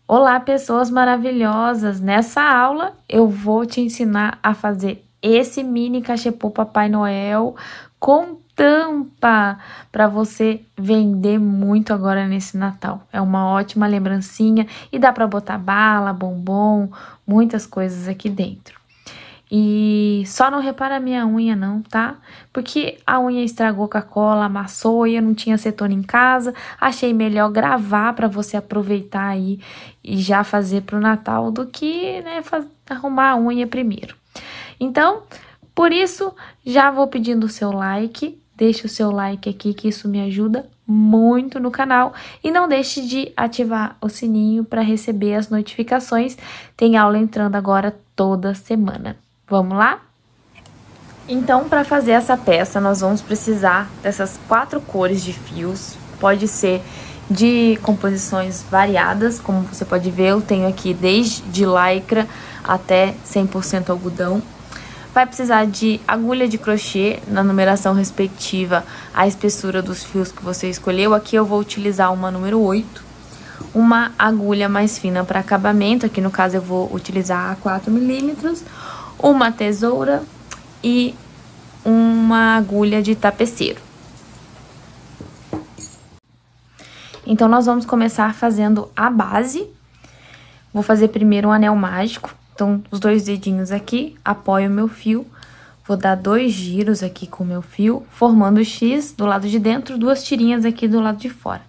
Olá, pessoas maravilhosas! Nessa aula eu vou te ensinar a fazer esse mini cachepô Papai Noel com tampa para você vender muito agora nesse Natal. É uma ótima lembrancinha e dá para botar bala, bombom, muitas coisas aqui dentro. E só não repara a minha unha não, tá? Porque a unha estragou com a cola, amassou e eu não tinha acetona em casa. Achei melhor gravar para você aproveitar aí e já fazer pro Natal do que, né, arrumar a unha primeiro. Então, por isso, já vou pedindo o seu like. Deixa o seu like aqui que isso me ajuda muito no canal. E não deixe de ativar o sininho para receber as notificações. Tem aula entrando agora toda semana. Vamos lá? Então, para fazer essa peça, nós vamos precisar dessas 4 cores de fios. Pode ser de composições variadas, como você pode ver, eu tenho aqui desde lycra até 100% algodão. Vai precisar de agulha de crochê na numeração respectiva à espessura dos fios que você escolheu. Aqui eu vou utilizar uma número 8. Uma agulha mais fina para acabamento, aqui no caso eu vou utilizar a 4 milímetros. Uma tesoura e uma agulha de tapeceiro. Então, nós vamos começar fazendo a base. Vou fazer primeiro um anel mágico. Então, os 2 dedinhos aqui, apoio o meu fio. Vou dar 2 giros aqui com o meu fio, formando o X do lado de dentro, 2 tirinhas aqui do lado de fora.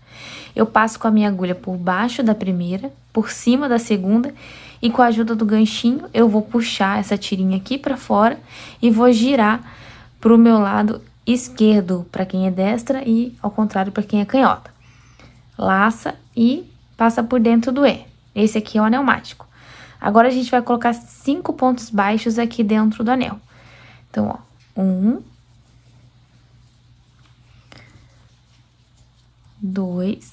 Eu passo com a minha agulha por baixo da primeira, por cima da segunda, e com a ajuda do ganchinho, eu vou puxar essa tirinha aqui pra fora e vou girar pro meu lado esquerdo, pra quem é destra, e ao contrário pra quem é canhota. Laça e passa por dentro do E. Esse aqui é o anel mágico. Agora, a gente vai colocar 5 pontos baixos aqui dentro do anel. Então, ó, 1, 2,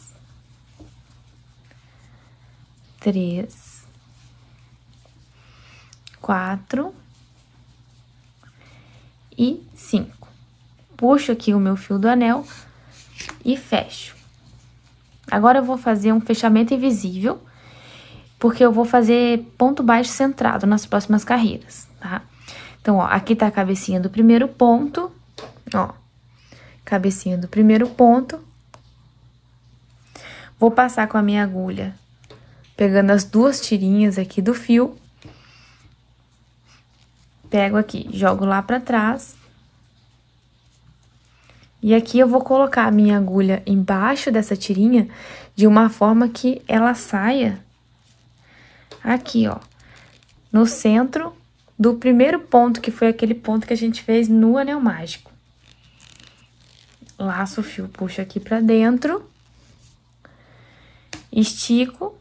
3, 4 e 5. Puxo aqui o meu fio do anel e fecho. Agora, eu vou fazer um fechamento invisível, porque eu vou fazer ponto baixo centrado nas próximas carreiras, tá? Então, ó, aqui tá a cabecinha do primeiro ponto, ó, cabecinha do primeiro ponto. Vou passar com a minha agulha, pegando as 2 tirinhas aqui do fio. Pego aqui, jogo lá pra trás. E aqui eu vou colocar a minha agulha embaixo dessa tirinha, de uma forma que ela saia aqui, ó, no centro do primeiro ponto, que foi aquele ponto que a gente fez no anel mágico. Laço o fio, puxo aqui pra dentro, estico,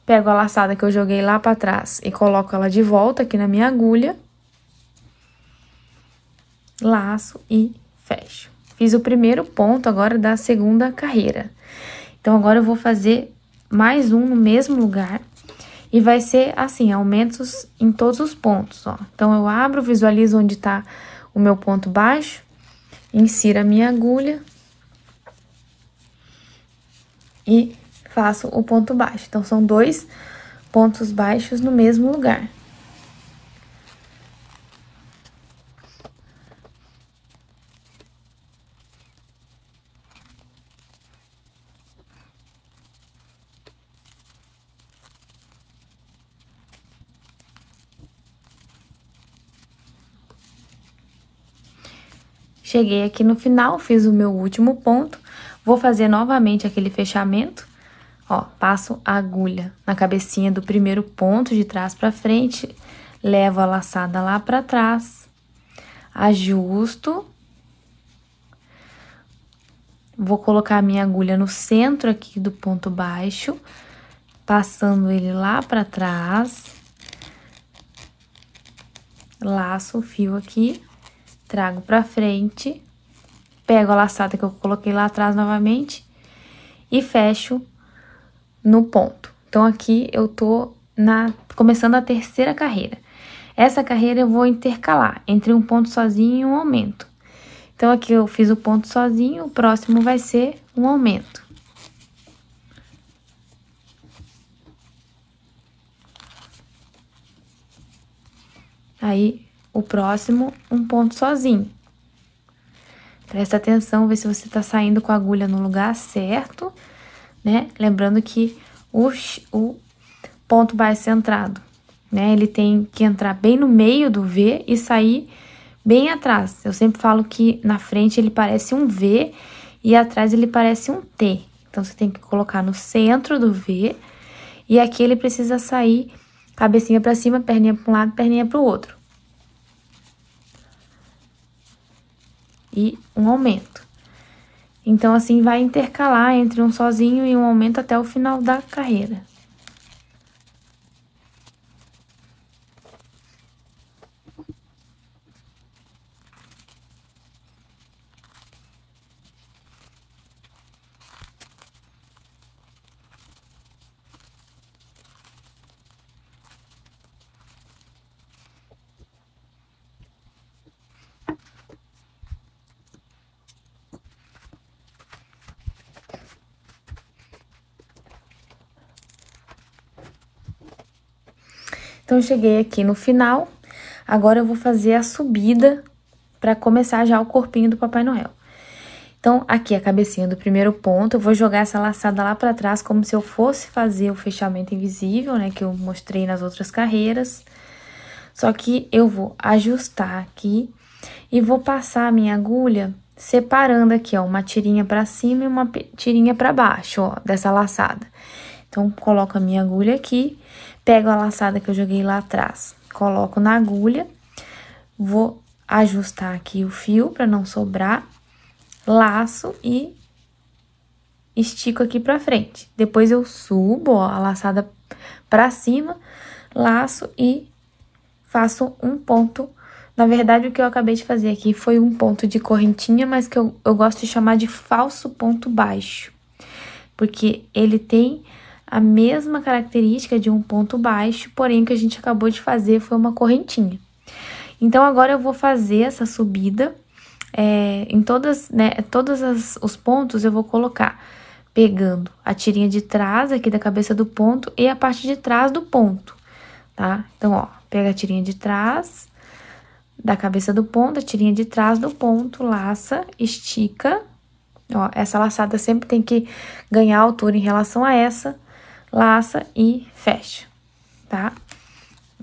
pego a laçada que eu joguei lá pra trás e coloco ela de volta aqui na minha agulha, laço e fecho. Fiz o primeiro ponto agora da segunda carreira. Então, agora eu vou fazer mais um no mesmo lugar. E vai ser assim, aumentos em todos os pontos, ó. Então, eu abro, visualizo onde tá o meu ponto baixo. Insiro a minha agulha. E faço o ponto baixo. Então, são 2 pontos baixos no mesmo lugar. Cheguei aqui no final, fiz o meu último ponto, vou fazer novamente aquele fechamento, ó, passo a agulha na cabecinha do primeiro ponto, de trás pra frente, levo a laçada lá pra trás, ajusto, vou colocar a minha agulha no centro aqui do ponto baixo, passando ele lá pra trás, laço o fio aqui, trago pra frente, pego a laçada que eu coloquei lá atrás novamente e fecho no ponto. Então, aqui eu tô começando a terceira carreira. Essa carreira eu vou intercalar entre um ponto sozinho e um aumento. Então, aqui eu fiz o ponto sozinho, o próximo vai ser um aumento. Aí, o próximo, um ponto sozinho. Presta atenção, vê se você tá saindo com a agulha no lugar certo, né? Lembrando que o ponto baixo centrado, né? Ele tem que entrar bem no meio do V e sair bem atrás. Eu sempre falo que na frente ele parece um V e atrás ele parece um T. Então, você tem que colocar no centro do V e aqui ele precisa sair cabecinha pra cima, perninha pra um lado, perninha pro outro. E um aumento. Então, assim, vai intercalar entre um sozinho e um aumento até o final da carreira. Então, eu cheguei aqui no final, agora eu vou fazer a subida para começar já o corpinho do Papai Noel. Então, aqui a cabecinha do primeiro ponto, eu vou jogar essa laçada lá para trás como se eu fosse fazer o fechamento invisível, né, que eu mostrei nas outras carreiras. Só que eu vou ajustar aqui e vou passar a minha agulha separando aqui, ó, uma tirinha para cima e uma tirinha para baixo, ó, dessa laçada. Então, coloco a minha agulha aqui, pego a laçada que eu joguei lá atrás, coloco na agulha, vou ajustar aqui o fio para não sobrar, laço e estico aqui pra frente. Depois eu subo, ó, a laçada pra cima, laço e faço um ponto. Na verdade, o que eu acabei de fazer aqui foi um ponto de correntinha, mas que eu gosto de chamar de falso ponto baixo. Porque ele tem a mesma característica de um ponto baixo, porém o que a gente acabou de fazer foi uma correntinha. Então, agora eu vou fazer essa subida, em todos os pontos eu vou colocar, pegando a tirinha de trás aqui da cabeça do ponto e a parte de trás do ponto, tá? Então, ó, pega a tirinha de trás da cabeça do ponto, a tirinha de trás do ponto, laça, estica, ó, essa laçada sempre tem que ganhar altura em relação a essa, laça e fecha, tá?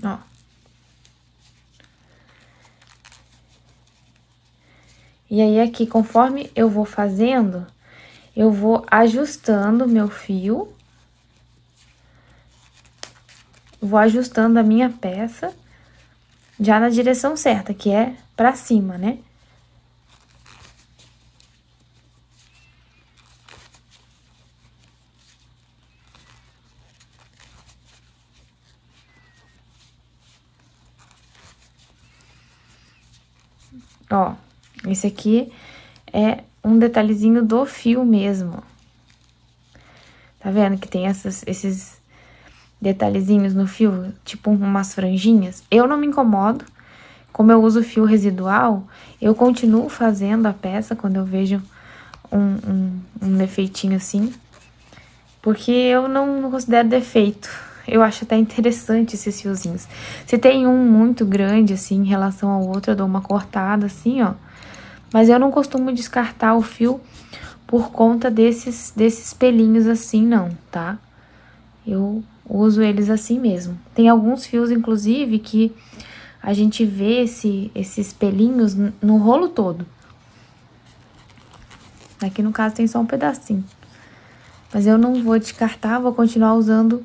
Ó. E aí, aqui, conforme eu vou fazendo, eu vou ajustando meu fio, vou ajustando a minha peça já na direção certa, que é pra cima, né? Ó, esse aqui é um detalhezinho do fio mesmo. Tá vendo que tem esses detalhezinhos no fio, tipo umas franjinhas? Eu não me incomodo. Como eu uso fio residual, eu continuo fazendo a peça quando eu vejo um defeitinho assim. Porque eu não considero defeito. Eu acho até interessante esses fiozinhos. Se tem um muito grande, assim, em relação ao outro, eu dou uma cortada, assim, ó. Mas eu não costumo descartar o fio por conta desses pelinhos assim, não, tá? Eu uso eles assim mesmo. Tem alguns fios, inclusive, que a gente vê esses pelinhos no rolo todo. Aqui, no caso, tem só um pedacinho. Mas eu não vou descartar, vou continuar usando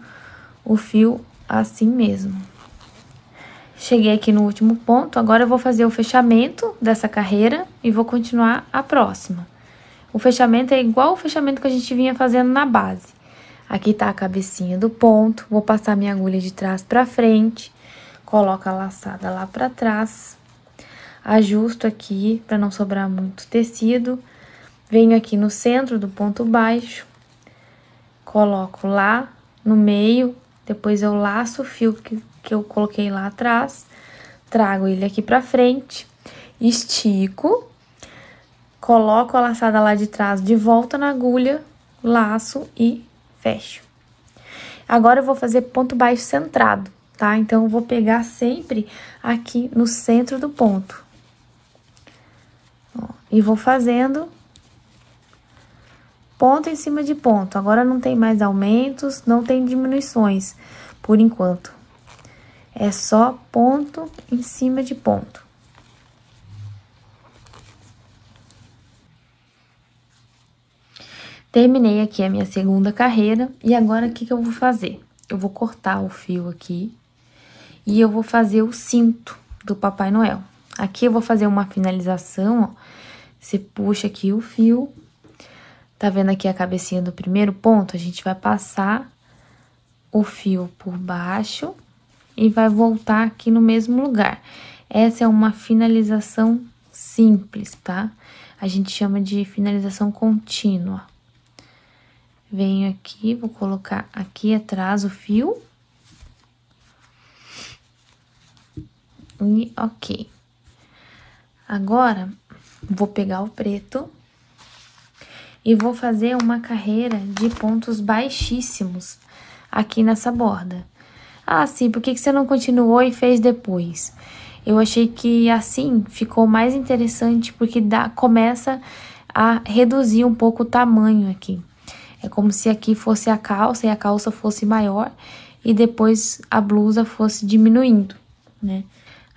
o fio assim mesmo. Cheguei aqui no último ponto, agora eu vou fazer o fechamento dessa carreira e vou continuar a próxima. O fechamento é igual o fechamento que a gente vinha fazendo na base. Aqui tá a cabecinha do ponto, vou passar minha agulha de trás pra frente, coloco a laçada lá pra trás, ajusto aqui pra não sobrar muito tecido, venho aqui no centro do ponto baixo, coloco lá no meio, depois eu laço o fio que eu coloquei lá atrás, trago ele aqui pra frente, estico, coloco a laçada lá de trás de volta na agulha, laço e fecho. Agora eu vou fazer ponto baixo centrado. tá? Então, eu vou pegar sempre aqui no centro do ponto. Ó, e vou fazendo ponto em cima de ponto. Agora, não tem mais aumentos, não tem diminuições, por enquanto. É só ponto em cima de ponto. Terminei aqui a minha segunda carreira, e agora, o que que eu vou fazer? Eu vou cortar o fio aqui, e eu vou fazer o cinto do Papai Noel. Aqui eu vou fazer uma finalização, ó. Você puxa aqui o fio, tá vendo aqui a cabecinha do primeiro ponto? A gente vai passar o fio por baixo e vai voltar aqui no mesmo lugar. Essa é uma finalização simples, tá? A gente chama de finalização contínua. Venho aqui, vou colocar aqui atrás o fio. E ok. Agora, vou pegar o preto e vou fazer uma carreira de pontos baixíssimos aqui nessa borda. Ah, sim, por que você não continuou e fez depois? Eu achei que assim ficou mais interessante, porque começa a reduzir um pouco o tamanho aqui. É como se aqui fosse a calça e a calça fosse maior e depois a blusa fosse diminuindo, né?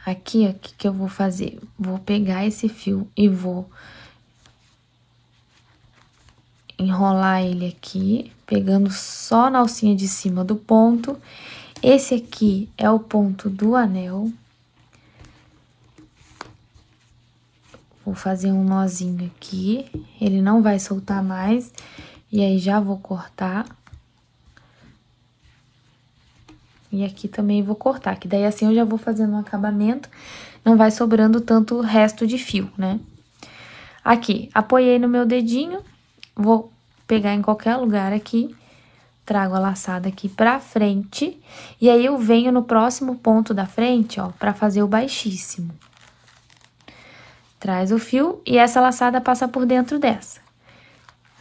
Aqui, ó, o que eu vou fazer? Vou pegar esse fio e vou enrolar ele aqui, pegando só na alcinha de cima do ponto. Esse aqui é o ponto do anel. Vou fazer um nozinho aqui, ele não vai soltar mais. E aí, já vou cortar. E aqui também vou cortar, que daí assim eu já vou fazendo um acabamento, não vai sobrando tanto resto de fio, né? Aqui, apoiei no meu dedinho, vou pegar em qualquer lugar aqui, trago a laçada aqui pra frente, e aí eu venho no próximo ponto da frente, ó, pra fazer o baixíssimo. Traz o fio e essa laçada passa por dentro dessa.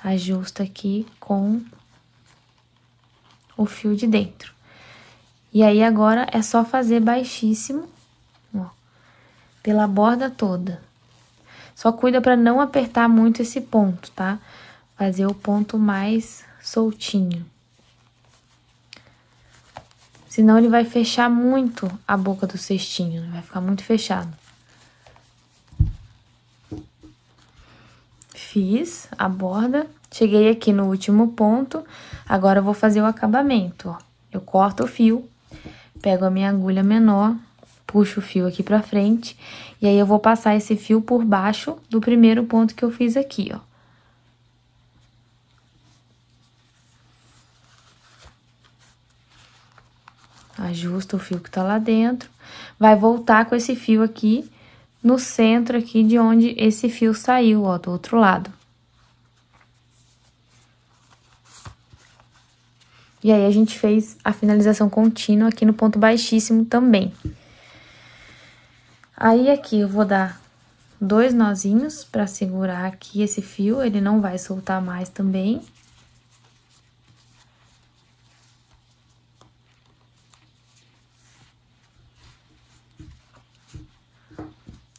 Ajusto aqui com o fio de dentro. E aí, agora, é só fazer baixíssimo, ó, pela borda toda. Só cuida pra não apertar muito esse ponto, tá? Fazer o ponto mais soltinho. Senão, ele vai fechar muito a boca do cestinho, vai ficar muito fechado. Fiz a borda, cheguei aqui no último ponto, agora eu vou fazer o acabamento, ó. Eu corto o fio, pego a minha agulha menor, puxo o fio aqui pra frente, e aí eu vou passar esse fio por baixo do primeiro ponto que eu fiz aqui, ó. Ajusta o fio que tá lá dentro, vai voltar com esse fio aqui no centro aqui de onde esse fio saiu, ó, do outro lado. E aí, a gente fez a finalização contínua aqui no ponto baixíssimo também. Aí, aqui, eu vou dar 2 nozinhos pra segurar aqui esse fio, ele não vai soltar mais também.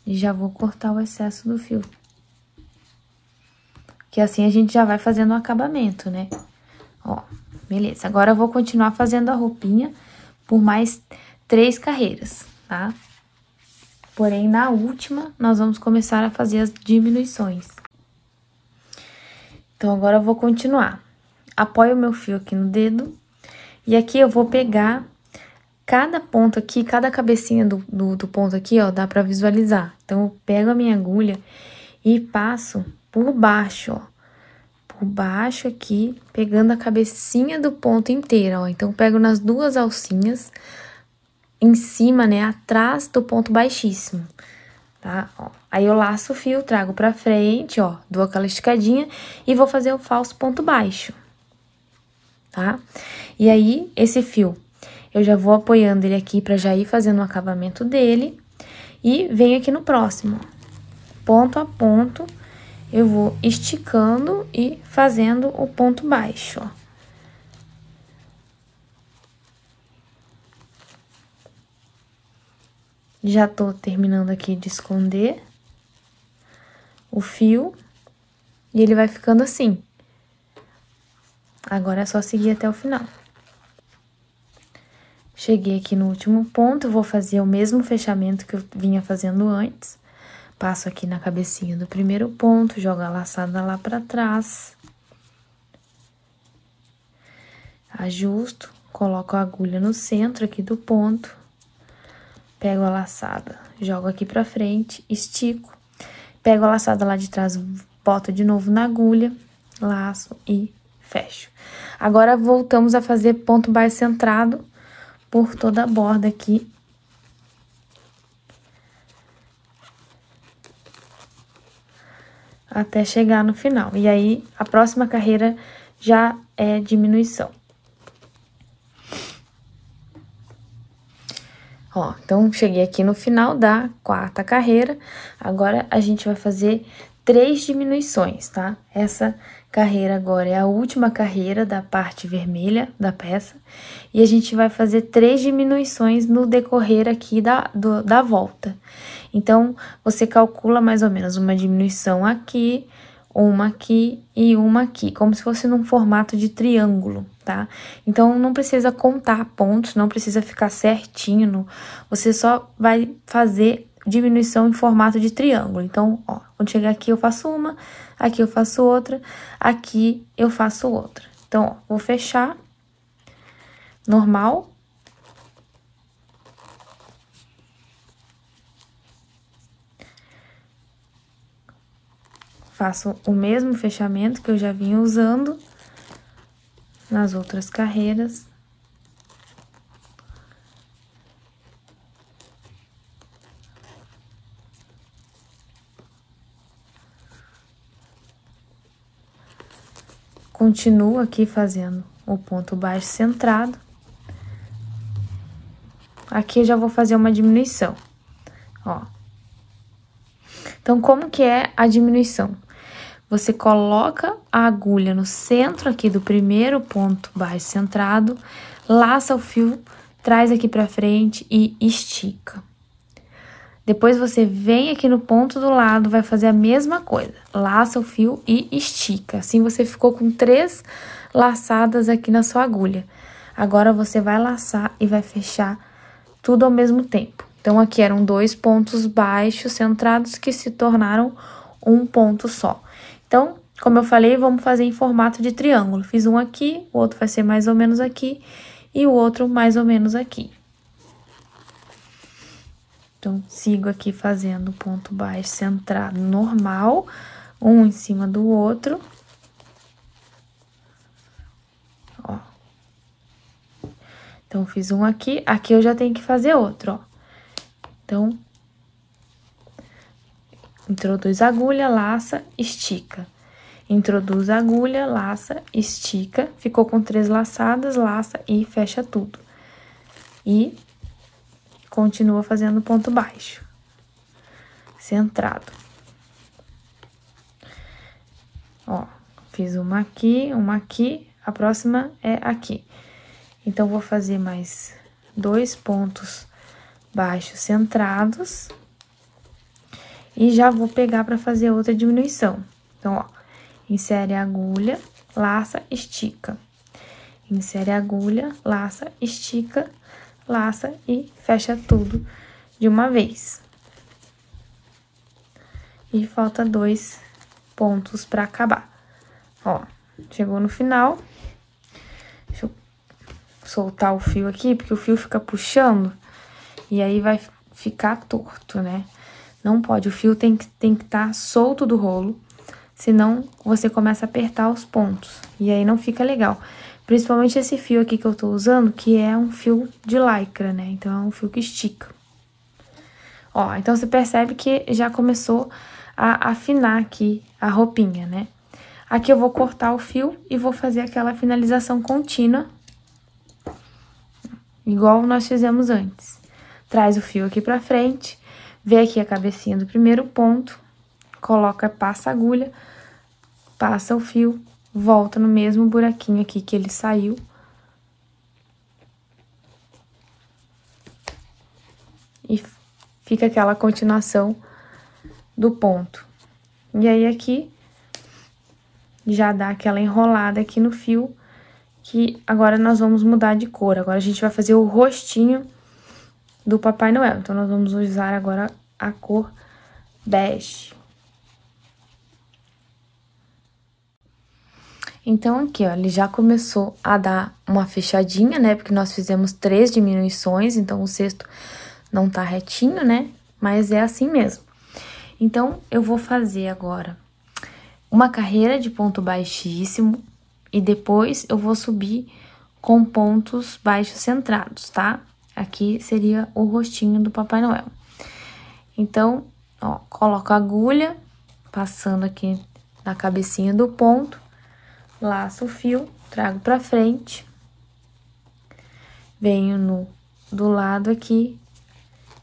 E já vou cortar o excesso do fio. Que assim a gente já vai fazendo o acabamento, né? Ó, beleza. Agora eu vou continuar fazendo a roupinha por mais 3 carreiras, tá? Porém, na última, nós vamos começar a fazer as diminuições. Então, agora eu vou continuar. Apoio o meu fio aqui no dedo. E aqui eu vou pegar cada ponto aqui, cada cabecinha do ponto aqui, ó, dá pra visualizar. Então, eu pego a minha agulha e passo por baixo, ó. Por baixo aqui, pegando a cabecinha do ponto inteira, ó. Então, pego nas 2 alcinhas, em cima, né, atrás do ponto baixíssimo, tá? Ó. Aí, eu laço o fio, trago pra frente, ó, dou aquela esticadinha e vou fazer o falso ponto baixo, tá? E aí, esse fio, eu já vou apoiando ele aqui pra já ir fazendo o acabamento dele e venho aqui no próximo, ponto a ponto, eu vou esticando e fazendo o ponto baixo, ó. Já tô terminando aqui de esconder o fio e ele vai ficando assim. Agora é só seguir até o final. Cheguei aqui no último ponto, vou fazer o mesmo fechamento que eu vinha fazendo antes. Passo aqui na cabecinha do primeiro ponto, jogo a laçada lá pra trás. Ajusto, coloco a agulha no centro aqui do ponto. Pego a laçada, jogo aqui pra frente, estico. Pego a laçada lá de trás, boto de novo na agulha, laço e fecho. Agora, voltamos a fazer ponto baixo centrado por toda a borda aqui. Até chegar no final. E aí, a próxima carreira já é diminuição. Ó, então, cheguei aqui no final da quarta carreira. Agora, a gente vai fazer 3 diminuições, tá? Essa carreira agora é a última carreira da parte vermelha da peça. E a gente vai fazer 3 diminuições no decorrer aqui da volta. Então, você calcula mais ou menos uma diminuição aqui, uma aqui e uma aqui, como se fosse num formato de triângulo, tá? Então, não precisa contar pontos, não precisa ficar certinho, você só vai fazer diminuição em formato de triângulo. Então, ó, quando chegar aqui eu faço uma, aqui eu faço outra, aqui eu faço outra. Então, ó, vou fechar, normal. Faço o mesmo fechamento que eu já vinha usando nas outras carreiras. Continuo aqui fazendo o ponto baixo centrado. Aqui eu já vou fazer uma diminuição, ó. Então, como que é a diminuição? Você coloca a agulha no centro aqui do primeiro ponto baixo centrado, laça o fio, traz aqui pra frente e estica. Depois, você vem aqui no ponto do lado, vai fazer a mesma coisa. Laça o fio e estica. Assim, você ficou com 3 laçadas aqui na sua agulha. Agora, você vai laçar e vai fechar tudo ao mesmo tempo. Então, aqui eram 2 pontos baixos centrados que se tornaram um ponto só. Então, como eu falei, vamos fazer em formato de triângulo. Fiz um aqui, o outro vai ser mais ou menos aqui e o outro mais ou menos aqui. Então, sigo aqui fazendo ponto baixo centrado normal, um em cima do outro. Ó. Então, fiz um aqui, aqui eu já tenho que fazer outro, ó. Então, introduz a agulha, laça, estica. Introduz a agulha, laça, estica. Ficou com 3 laçadas, laça e fecha tudo. E continua fazendo ponto baixo, centrado. Ó, fiz uma aqui, a próxima é aqui. Então, vou fazer mais 2 pontos baixos centrados. E já vou pegar para fazer outra diminuição. Então, ó, insere a agulha, laça, estica. Insere a agulha, laça, estica, laça e fecha tudo de uma vez. E falta 2 pontos para acabar. Ó, chegou no final. Deixa eu soltar o fio aqui, porque o fio fica puxando e aí vai ficar torto, né? Não pode, o fio tem que estar solto do rolo, senão você começa a apertar os pontos, e aí não fica legal. Principalmente esse fio aqui que eu tô usando, que é um fio de lycra, né? Então, é um fio que estica. Ó, então você percebe que já começou a afinar aqui a roupinha, né? Aqui eu vou cortar o fio e vou fazer aquela finalização contínua, igual nós fizemos antes. Traz o fio aqui pra frente, vê aqui a cabecinha do primeiro ponto, coloca, passa a agulha, passa o fio, volta no mesmo buraquinho aqui que ele saiu. E fica aquela continuação do ponto. E aí, aqui, já dá aquela enrolada aqui no fio, que agora nós vamos mudar de cor. Agora, a gente vai fazer o rostinho do Papai Noel. Então, nós vamos usar agora a cor bege. Então, aqui, ó, ele já começou a dar uma fechadinha, né? Porque nós fizemos 3 diminuições, então o cesto não tá retinho, né? Mas é assim mesmo. Então, eu vou fazer agora uma carreira de ponto baixíssimo e depois eu vou subir com pontos baixos centrados, tá? Aqui seria o rostinho do Papai Noel. Então, ó, coloco a agulha, passando aqui na cabecinha do ponto, laço o fio, trago pra frente, venho do lado aqui,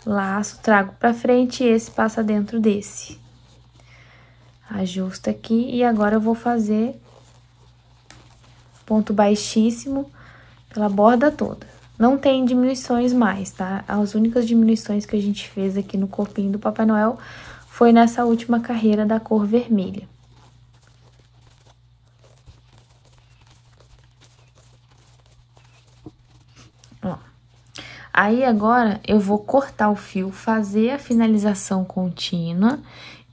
laço, trago pra frente e esse passa dentro desse. Ajusto aqui e agora eu vou fazer ponto baixíssimo pela borda toda. Não tem diminuições mais, tá? As únicas diminuições que a gente fez aqui no corpinho do Papai Noel foi nessa última carreira da cor vermelha. Ó. Aí, agora, eu vou cortar o fio, fazer a finalização contínua,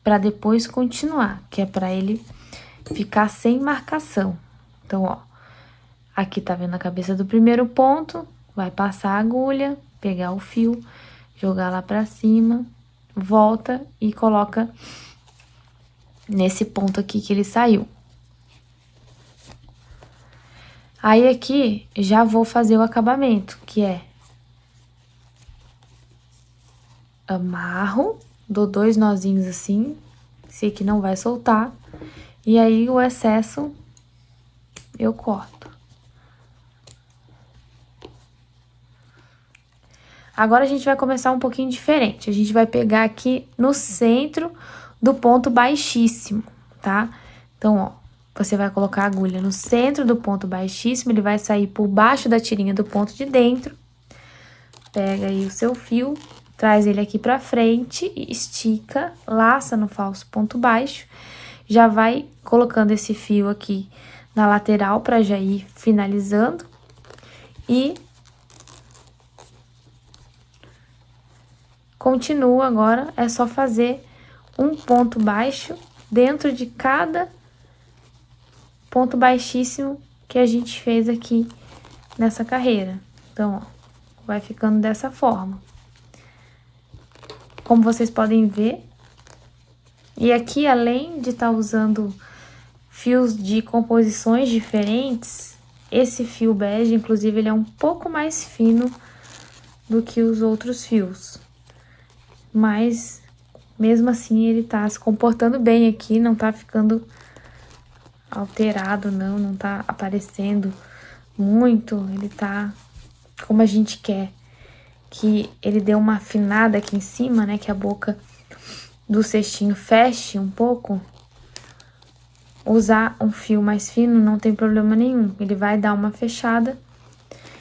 pra depois continuar, que é pra ele ficar sem marcação. Então, ó, aqui tá vendo a cabeça do primeiro ponto, vai passar a agulha, pegar o fio, jogar lá pra cima, volta e coloca nesse ponto aqui que ele saiu. Aí, aqui, já vou fazer o acabamento, que é amarro, dou 2 nozinhos assim, esse aqui não vai soltar, e aí o excesso eu corto. Agora, a gente vai começar um pouquinho diferente, a gente vai pegar aqui no centro do ponto baixíssimo, tá? Então, ó, você vai colocar a agulha no centro do ponto baixíssimo, ele vai sair por baixo da tirinha do ponto de dentro, pega aí o seu fio, traz ele aqui pra frente, estica, laça no falso ponto baixo, já vai colocando esse fio aqui na lateral pra já ir finalizando e continua agora, é só fazer um ponto baixo dentro de cada ponto baixíssimo que a gente fez aqui nessa carreira. Então, ó, vai ficando dessa forma. Como vocês podem ver, e aqui, além de estar usando fios de composições diferentes, esse fio bege, inclusive, ele é um pouco mais fino do que os outros fios. Mas, mesmo assim, ele tá se comportando bem aqui, não tá ficando alterado, não tá aparecendo muito, ele tá como a gente quer. Que ele dê uma afinada aqui em cima, né, que a boca do cestinho feche um pouco. Usar um fio mais fino não tem problema nenhum, ele vai dar uma fechada.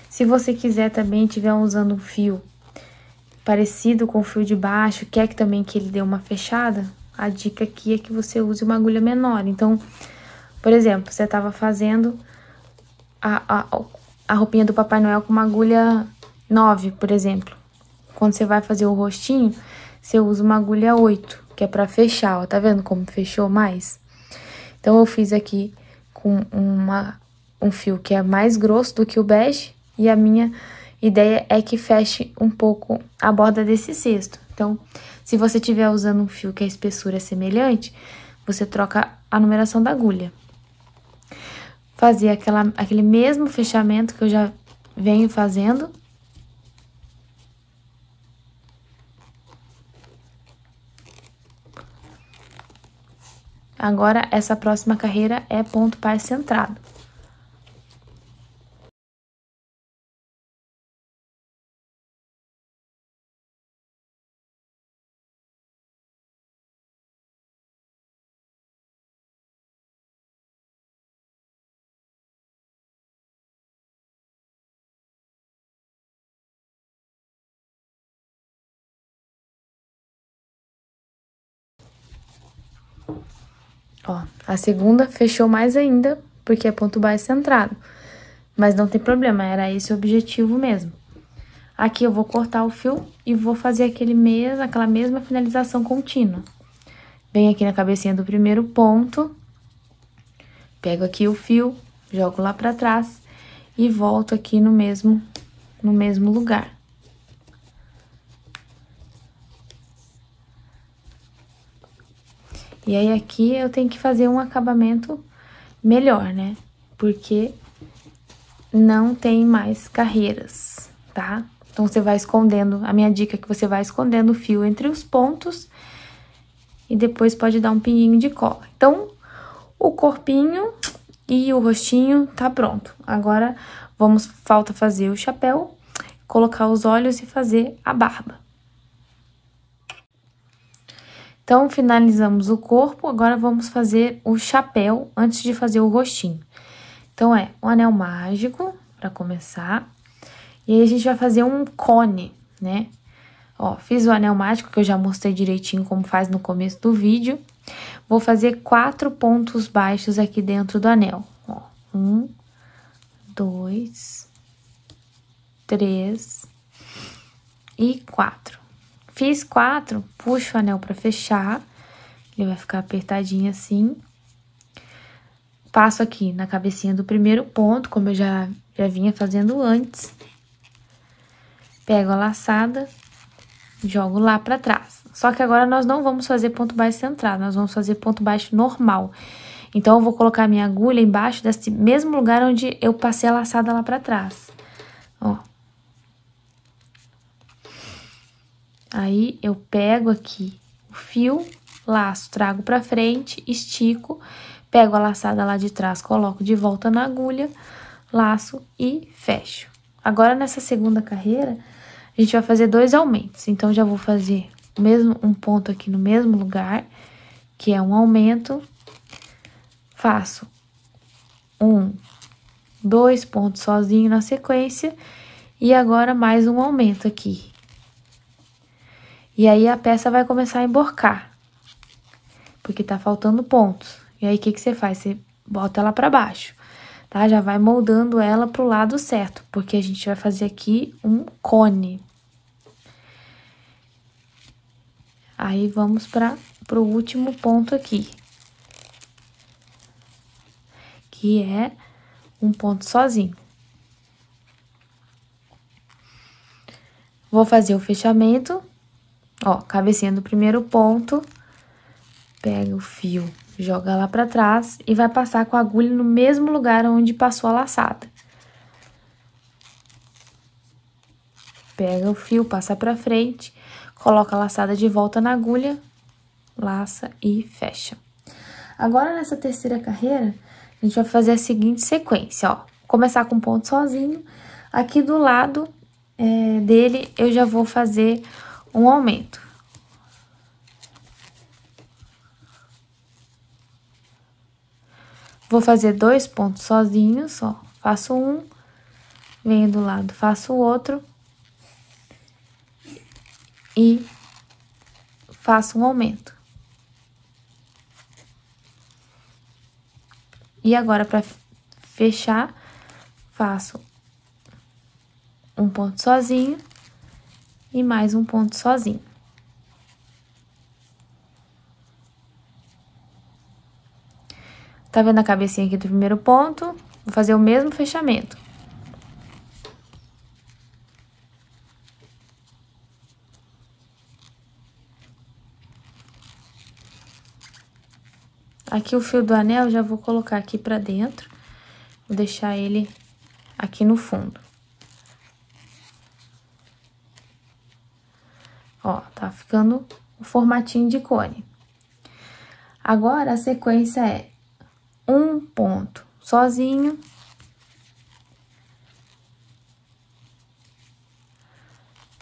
Se você quiser também, estiver usando um fio parecido com o fio de baixo, quer que também que ele dê uma fechada, a dica aqui é que você use uma agulha menor. Então, por exemplo, você tava fazendo a roupinha do Papai Noel com uma agulha 9, por exemplo. Quando você vai fazer o rostinho, você usa uma agulha 8, que é pra fechar, ó. Tá vendo como fechou mais? Então, eu fiz aqui com um fio que é mais grosso do que o bege, e a minha ideia é que feche um pouco a borda desse cesto. Então, se você estiver usando um fio que a espessura é semelhante, você troca a numeração da agulha. Fazer aquele mesmo fechamento que eu já venho fazendo. Agora, essa próxima carreira é ponto par centrado. Ó, a segunda fechou mais ainda, porque é ponto baixo centrado. Mas não tem problema, era esse o objetivo mesmo. Aqui eu vou cortar o fio e vou fazer aquela mesma finalização contínua. Venho aqui na cabecinha do primeiro ponto, pego aqui o fio, jogo lá pra trás e volto aqui no mesmo lugar. E aí, aqui eu tenho que fazer um acabamento melhor, né? Porque não tem mais carreiras, tá? Então, você vai escondendo, a minha dica é que você vai escondendo o fio entre os pontos e depois pode dar um pinguinho de cola. Então, o corpinho e o rostinho tá pronto. Agora, falta fazer o chapéu, colocar os olhos e fazer a barba. Então, finalizamos o corpo, agora vamos fazer o chapéu antes de fazer o rostinho. Então, um anel mágico, pra começar. E aí, a gente vai fazer um cone, né? Ó, fiz o anel mágico, que eu já mostrei direitinho como faz no começo do vídeo. Vou fazer 4 pontos baixos aqui dentro do anel. Ó, 1, 2, 3 e 4. Fiz 4, puxo o anel pra fechar, ele vai ficar apertadinho assim. Passo aqui na cabecinha do primeiro ponto, como eu já vinha fazendo antes. Pego a laçada, jogo lá pra trás. Só que agora nós não vamos fazer ponto baixo centrado, nós vamos fazer ponto baixo normal. Então, eu vou colocar minha agulha embaixo desse mesmo lugar onde eu passei a laçada lá pra trás. Ó. Aí, eu pego aqui o fio, laço, trago pra frente, estico, pego a laçada lá de trás, coloco de volta na agulha, laço e fecho. Agora, nessa segunda carreira, a gente vai fazer 2 aumentos. Então, já vou fazer um ponto aqui no mesmo lugar, que é um aumento. Faço 2 pontos sozinho na sequência, e agora mais um aumento aqui. E aí, a peça vai começar a emborcar, porque tá faltando pontos. E aí, o que você faz? Você bota ela pra baixo, tá? Já vai moldando ela pro lado certo, porque a gente vai fazer aqui um cone. Aí, vamos pro último ponto aqui, que é um ponto sozinho. Vou fazer o fechamento, ó, cabecinha do primeiro ponto, pega o fio, joga lá pra trás e vai passar com a agulha no mesmo lugar onde passou a laçada. Pega o fio, passa pra frente, coloca a laçada de volta na agulha, laça e fecha. Agora, nessa terceira carreira, a gente vai fazer a seguinte sequência, ó. Começar com um ponto sozinho, aqui do lado dele eu já vou fazer um aumento. Vou fazer 2 pontos sozinhos, ó. Faço um, venho do lado, faço o outro e faço um aumento. E agora, pra fechar, faço um ponto sozinho e mais um ponto sozinho. Tá vendo a cabecinha aqui do primeiro ponto? Vou fazer o mesmo fechamento. Aqui o fio do anel já vou colocar aqui pra dentro, vou deixar ele aqui no fundo. Ó, tá ficando o formatinho de cone. Agora, a sequência é um ponto sozinho,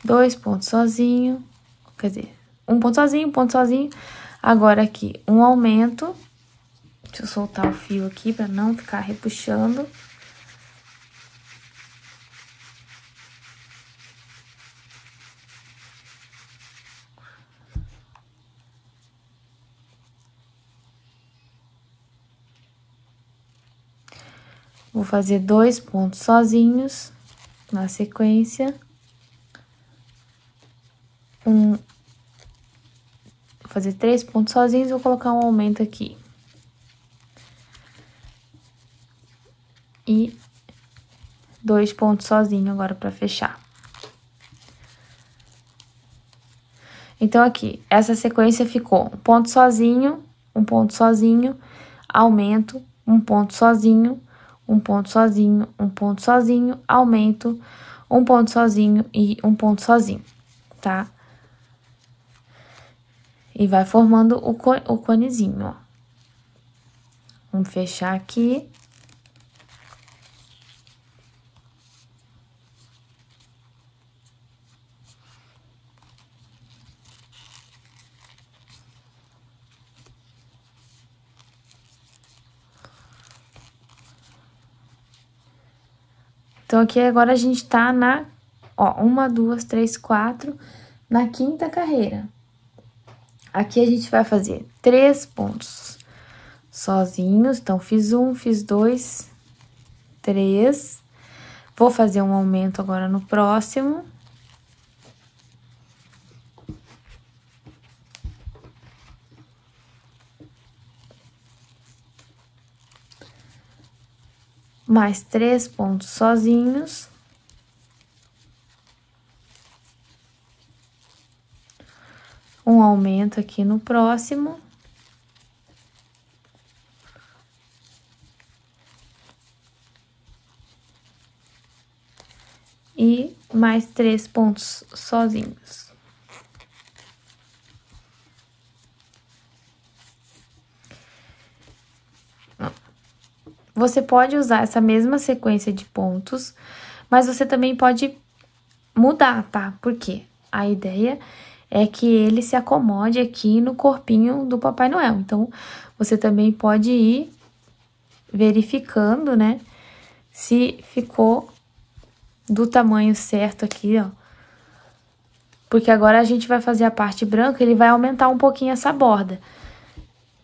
dois pontos sozinho, quer dizer, um ponto sozinho. Agora, aqui, um aumento. Deixa eu soltar o fio aqui pra não ficar repuxando. Vou fazer 2 pontos sozinhos na sequência. Vou fazer 3 pontos sozinhos, vou colocar um aumento aqui. E 2 pontos sozinho agora pra fechar. Então, aqui, essa sequência ficou um ponto sozinho, aumento, um ponto sozinho, um ponto sozinho, um ponto sozinho, aumento, um ponto sozinho e um ponto sozinho, tá? E vai formando o conezinho, ó. Vamos fechar aqui. Então, aqui agora a gente tá na, ó, 1, 2, 3, 4, na 5ª carreira. Aqui a gente vai fazer 3 pontos sozinhos. Então, fiz 1, fiz 2, 3. Vou fazer um aumento agora no próximo. Mais 3 pontos sozinhos. Um aumento aqui no próximo. E mais 3 pontos sozinhos. Você pode usar essa mesma sequência de pontos, mas você também pode mudar, tá? Porque a ideia é que ele se acomode aqui no corpinho do Papai Noel. Então, você também pode ir verificando, né, se ficou do tamanho certo aqui, ó. Porque agora a gente vai fazer a parte branca, ele vai aumentar um pouquinho essa borda.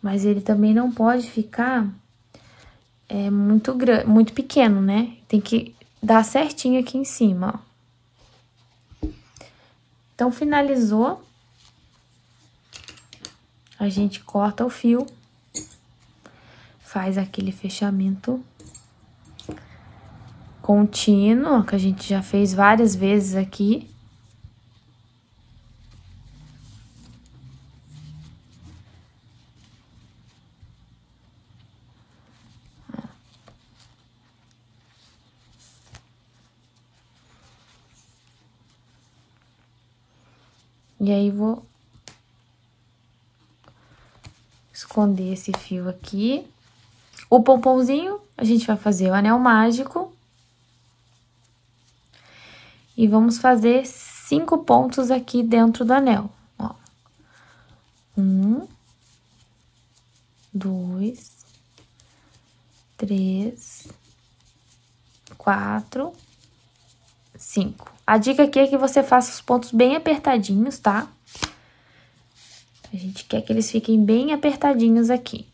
Mas ele também não pode ficar muito pequeno, né? Tem que dar certinho aqui em cima, ó. Então, finalizou. A gente corta o fio. Faz aquele fechamento contínuo, que a gente já fez várias vezes aqui. E aí, vou esconder esse fio aqui. O pomponzinho, a gente vai fazer o anel mágico. E vamos fazer 5 pontos aqui dentro do anel, ó. 1, 2, 3, 4, 5. A dica aqui é que você faça os pontos bem apertadinhos, tá? A gente quer que eles fiquem bem apertadinhos aqui.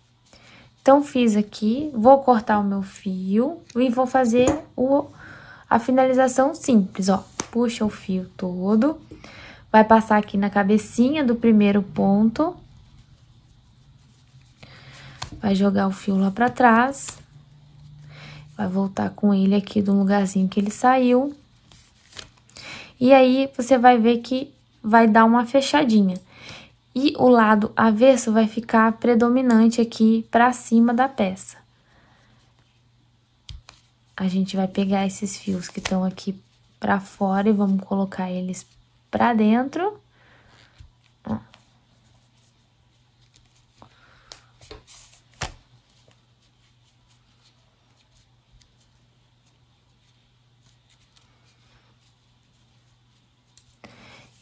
Então, fiz aqui, vou cortar o meu fio e vou fazer a finalização simples, ó. Puxa o fio todo, vai passar aqui na cabecinha do primeiro ponto. Vai jogar o fio lá pra trás. Vai voltar com ele aqui do lugarzinho que ele saiu. E aí, você vai ver que vai dar uma fechadinha. E o lado avesso vai ficar predominante aqui pra cima da peça. A gente vai pegar esses fios que estão aqui pra fora e vamos colocar eles pra dentro. Ó.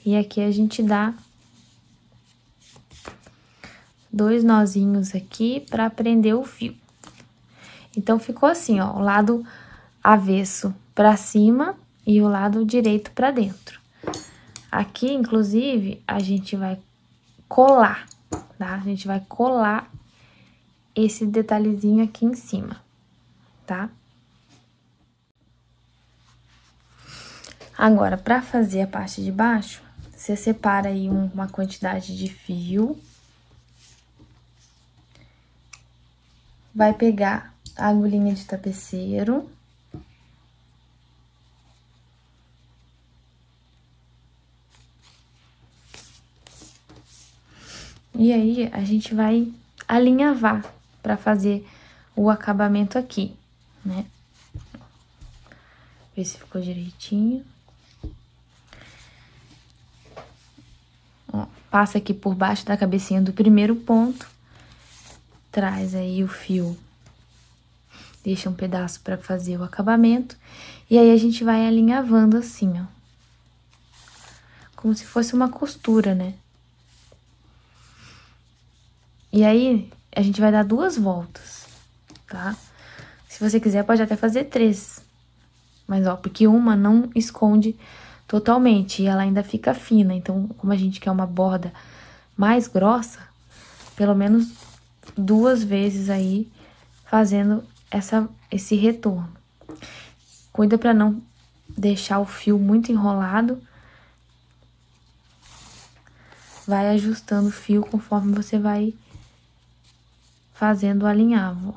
E aqui a gente dá 2 nozinhos aqui pra prender o fio. Então, ficou assim, ó, o lado avesso pra cima e o lado direito pra dentro. Aqui, inclusive, a gente vai colar, tá? A gente vai colar esse detalhezinho aqui em cima, tá? Agora, pra fazer a parte de baixo, você separa aí uma quantidade de fio. Vai pegar a agulhinha de tapeceiro. E aí, a gente vai alinhavar pra fazer o acabamento aqui, né? Ver se ficou direitinho. Ó, passa aqui por baixo da cabecinha do primeiro ponto. Traz aí o fio. Deixa um pedaço pra fazer o acabamento. E aí, a gente vai alinhavando assim, ó. Como se fosse uma costura, né? E aí, a gente vai dar 2 voltas, tá? Se você quiser, pode até fazer 3. Mas, ó, porque uma não esconde totalmente e ela ainda fica fina. Então, como a gente quer uma borda mais grossa, pelo menos 2 vezes aí fazendo esse retorno. Cuida pra não deixar o fio muito enrolado. Vai ajustando o fio conforme você vai fazendo o alinhavo.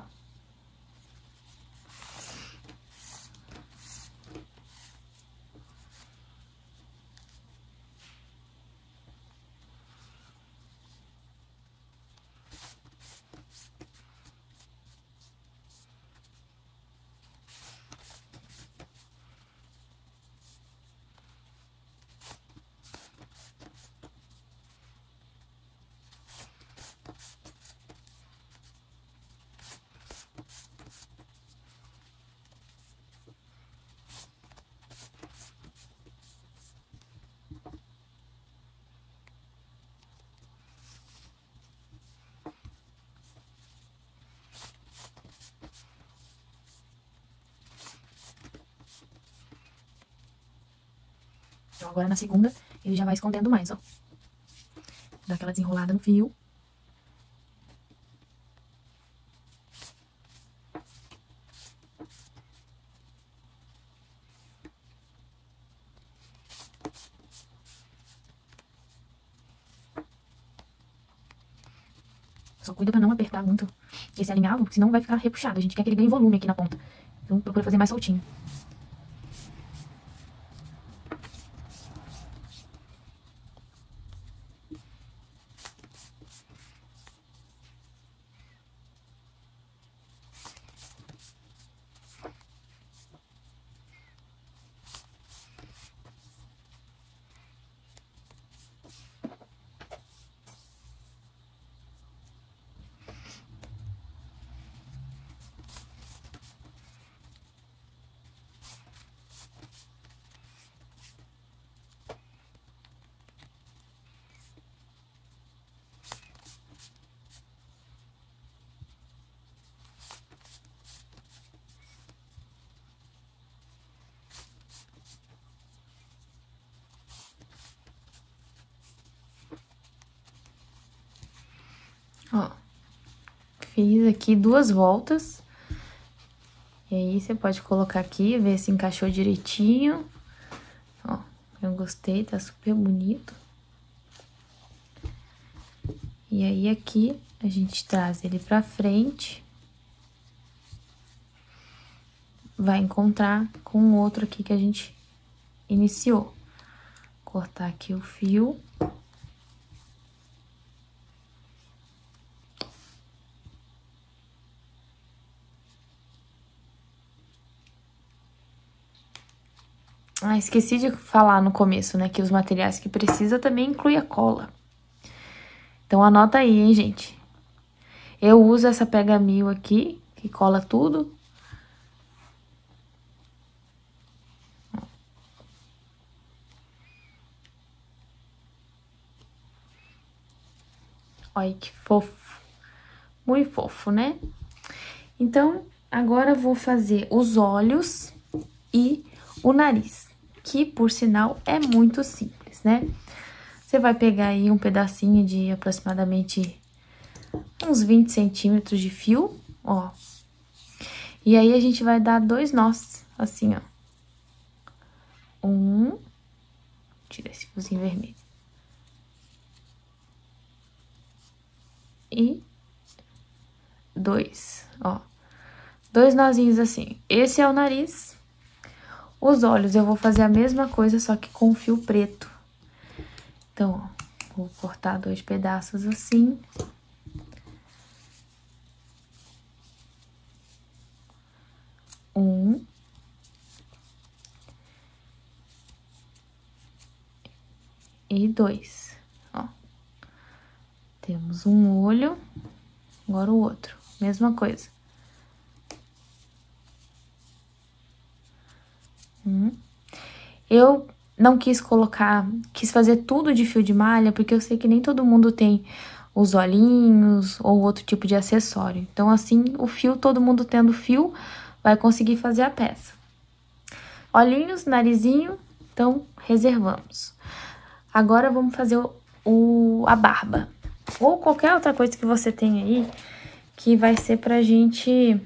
Então, agora na segunda, ele já vai escondendo mais, ó. Dá aquela desenrolada no fio. Só cuida pra não apertar muito esse alinhavo, senão vai ficar repuxado. A gente quer que ele ganhe volume aqui na ponta. Então, procura fazer mais soltinho. Ó, fiz aqui 2 voltas. E aí, você pode colocar aqui, ver se encaixou direitinho. Ó, eu gostei, tá super bonito. E aí, aqui, a gente traz ele pra frente. Vai encontrar com o outro aqui que a gente iniciou. Cortar aqui o fio. Ah, esqueci de falar no começo, né, que os materiais que precisa também inclui a cola. Então, anota aí, hein, gente. Eu uso essa Pega-Mil aqui, que cola tudo. Olha que fofo. Muito fofo, né? Então, agora eu vou fazer os olhos e o nariz, que, por sinal, é muito simples, né? Você vai pegar aí um pedacinho de aproximadamente uns 20 centímetros de fio, ó. E aí, a gente vai dar 2 nós, assim, ó. Tira esse fiozinho vermelho. E 2, ó. 2 nozinhos assim. Esse é o nariz. Os olhos eu vou fazer a mesma coisa, só que com fio preto. Então, ó, vou cortar 2 pedaços assim. E 2, ó. Temos um olho, agora o outro, mesma coisa. Eu não quis fazer tudo de fio de malha, porque eu sei que nem todo mundo tem os olhinhos ou outro tipo de acessório. Então, assim, o fio, todo mundo tendo fio, vai conseguir fazer a peça. Olhinhos, narizinho, então, reservamos. Agora, vamos fazer a barba. Ou qualquer outra coisa que você tem aí, que vai ser pra gente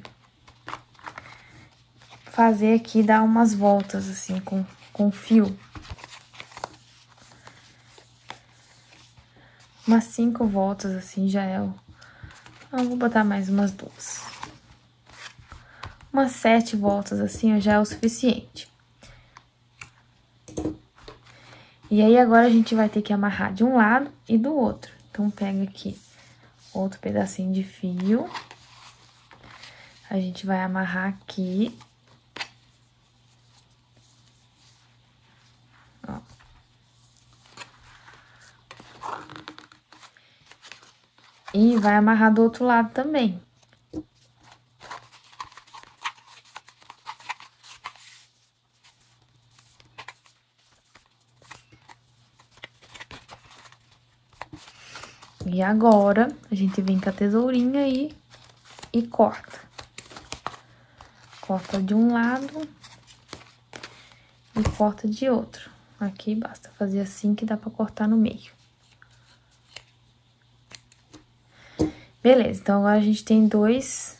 fazer aqui, dar umas voltas, assim, com fio. Umas 5 voltas, assim, já é o... vou botar mais umas 2. Umas 7 voltas, assim, já é o suficiente. E aí, agora a gente vai ter que amarrar de um lado e do outro. Então, pega aqui outro pedacinho de fio. A gente vai amarrar aqui. Ó. E vai amarrar do outro lado também. E agora, a gente vem com a tesourinha e corta. Corta de um lado e corta de outro. Aqui basta fazer assim que dá pra cortar no meio. Beleza, então agora a gente tem dois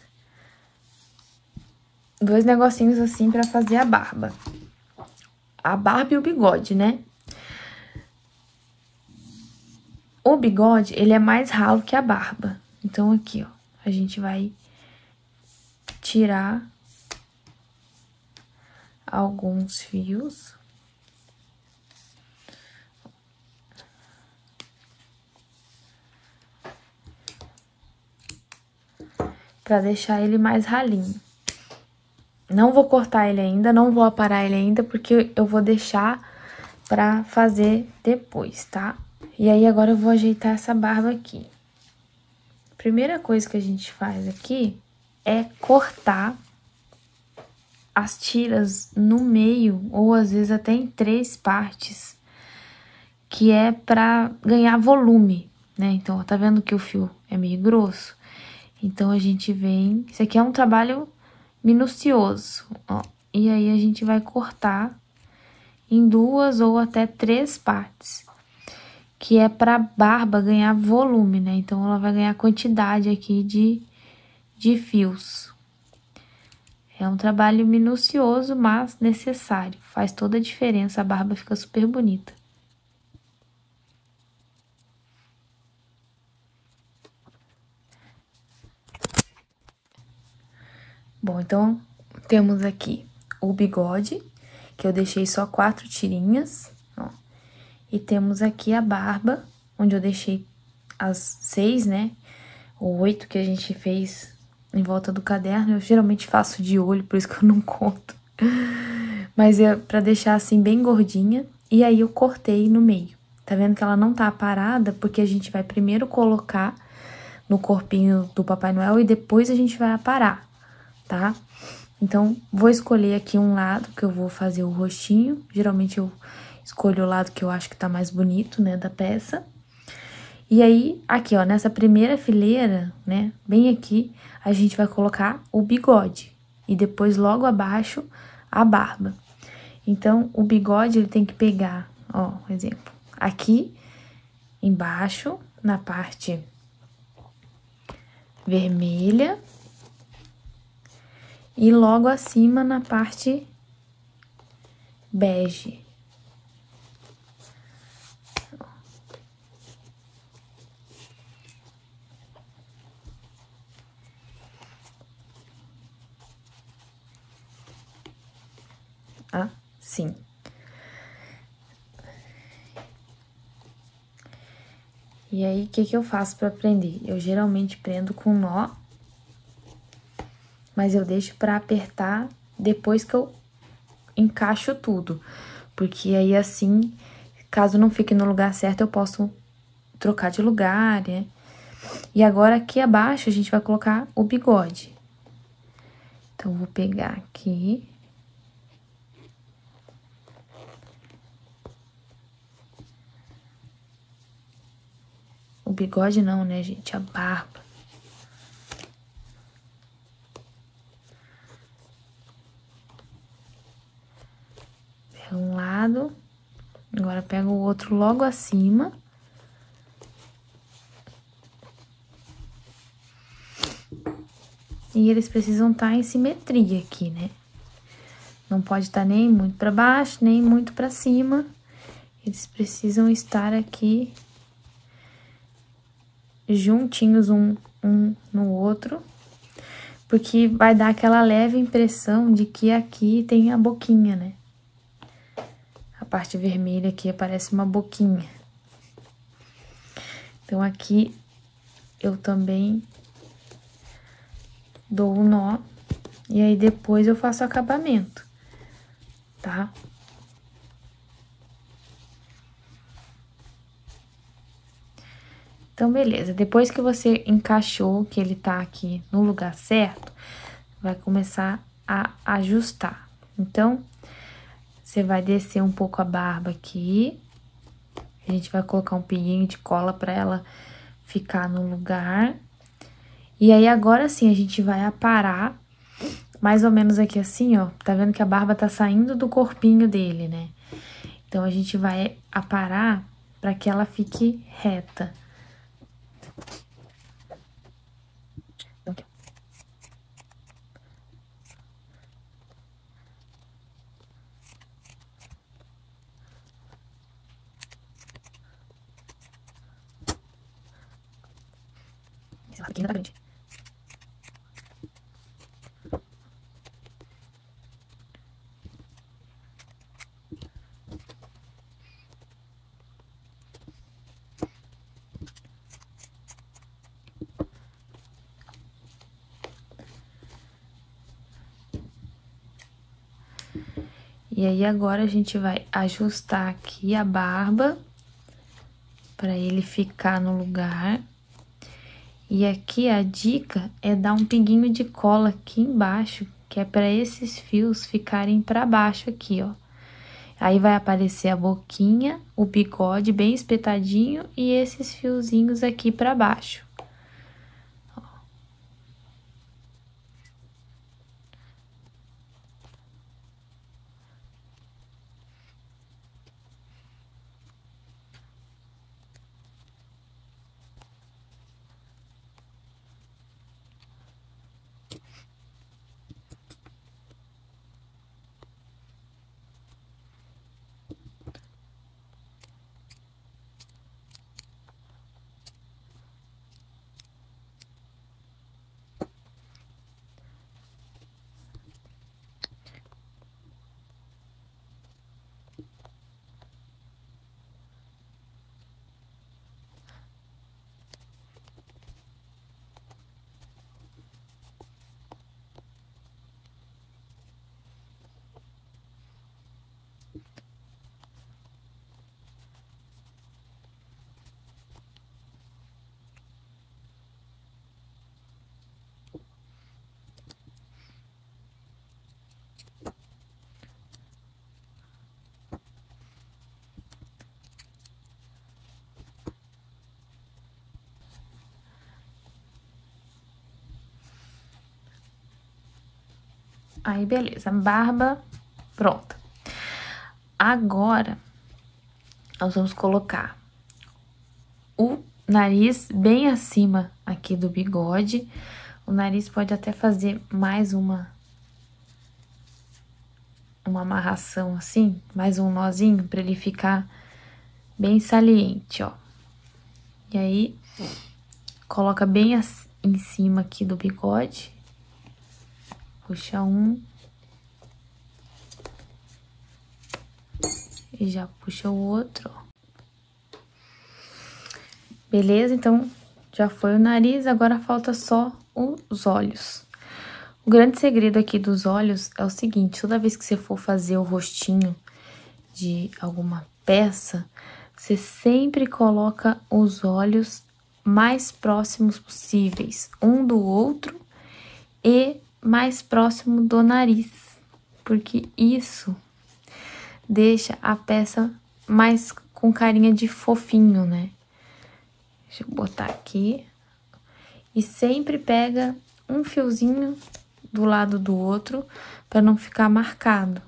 negocinhos assim pra fazer a barba. A barba e o bigode, né? O bigode, ele é mais ralo que a barba. Então, aqui, ó, a gente vai tirar alguns fios. Pra deixar ele mais ralinho. Não vou cortar ele ainda, não vou aparar ele ainda, porque eu vou deixar pra fazer depois, tá? E aí, agora eu vou ajeitar essa barba aqui. Primeira coisa que a gente faz aqui é cortar as tiras no meio, ou às vezes até em 3 partes, que é pra ganhar volume, né? Então, ó, tá vendo que o fio é meio grosso? Então, a gente vem... Isso aqui é um trabalho minucioso, ó. E aí, a gente vai cortar em 2 ou até 3 partes, que é pra barba ganhar volume, né? Então, ela vai ganhar quantidade aqui de fios. É um trabalho minucioso, mas necessário. Faz toda a diferença, a barba fica super bonita. Bom, então, temos aqui o bigode, que eu deixei só 4 tirinhas, ó. E temos aqui a barba, onde eu deixei as 6, né? Ou 8 que a gente fez em volta do caderno. Eu geralmente faço de olho, por isso que eu não conto. Mas é pra deixar assim bem gordinha. E aí eu cortei no meio. Tá vendo que ela não tá aparada? Porque a gente vai primeiro colocar no corpinho do Papai Noel e depois a gente vai aparar, tá? Então, vou escolher aqui um lado que eu vou fazer o rostinho. Geralmente eu escolho o lado que eu acho que tá mais bonito, né, da peça. E aí, aqui, ó, nessa primeira fileira, né, bem aqui, a gente vai colocar o bigode. E depois, logo abaixo, a barba. Então, o bigode, ele tem que pegar, ó, um exemplo, aqui embaixo, na parte vermelha, e logo acima na parte bege. E aí, o que eu faço pra prender? Eu geralmente prendo com nó, mas eu deixo pra apertar depois que eu encaixo tudo. Porque aí, assim, caso não fique no lugar certo, eu posso trocar de lugar, né? E agora, aqui abaixo, a gente vai colocar o bigode. Então, eu vou pegar aqui. O bigode não, né, gente? A barba. Pega um lado. Agora, pega o outro logo acima. E eles precisam estar em simetria aqui, né? Não pode estar nem muito pra baixo, nem muito pra cima. Eles precisam estar aqui juntinhos um no outro. Porque vai dar aquela leve impressão de que aqui tem a boquinha, né? A parte vermelha aqui parece uma boquinha. Então, aqui eu também dou o nó. E aí, depois eu faço o acabamento, tá? Então, beleza. Depois que você encaixou, que ele tá aqui no lugar certo, vai começar a ajustar. Então, você vai descer um pouco a barba aqui. A gente vai colocar um pinguinho de cola pra ela ficar no lugar. E aí, agora sim, a gente vai aparar mais ou menos aqui assim, ó. Tá vendo que a barba tá saindo do corpinho dele, né? Então, a gente vai aparar pra que ela fique reta. Esse lado aqui ainda tá grande. E aí, agora a gente vai ajustar aqui a barba pra ele ficar no lugar. E aqui a dica é dar um pinguinho de cola aqui embaixo, que é pra esses fios ficarem pra baixo aqui, ó. Aí vai aparecer a boquinha, o bigode bem espetadinho e esses fiozinhos aqui pra baixo. Aí, beleza, barba pronta. Agora, nós vamos colocar o nariz bem acima aqui do bigode. O nariz pode até fazer mais uma amarração assim, mais um nozinho pra ele ficar bem saliente, ó. E aí, coloca bem em cima aqui do bigode. Puxa um. E já puxa o outro, ó. Beleza? Então, já foi o nariz, agora falta só os olhos. O grande segredo aqui dos olhos é o seguinte, toda vez que você for fazer o rostinho de alguma peça, você sempre coloca os olhos mais próximos possíveis, um do outro e mais próximo do nariz, porque isso deixa a peça mais com carinha de fofinho, né? Deixa eu botar aqui. E sempre pega um fiozinho do lado do outro para não ficar marcado.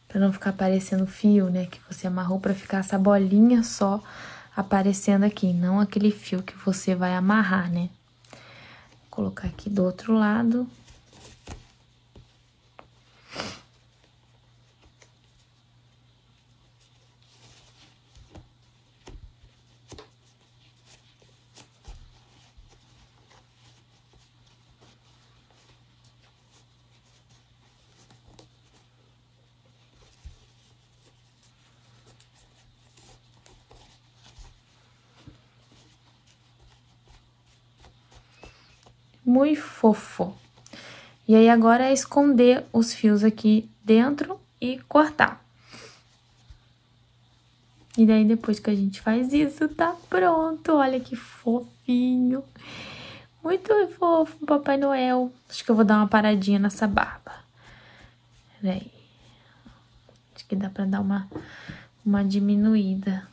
Para não ficar aparecendo fio, né, que você amarrou, para ficar essa bolinha só aparecendo aqui, não aquele fio que você vai amarrar, né? Vou colocar aqui do outro lado. Muito fofo. E aí, agora é esconder os fios aqui dentro e cortar. E daí, depois que a gente faz isso, tá pronto. Olha que fofinho. Muito fofo, Papai Noel. Acho que eu vou dar uma paradinha nessa barba. Peraí. Acho que dá pra dar uma diminuída.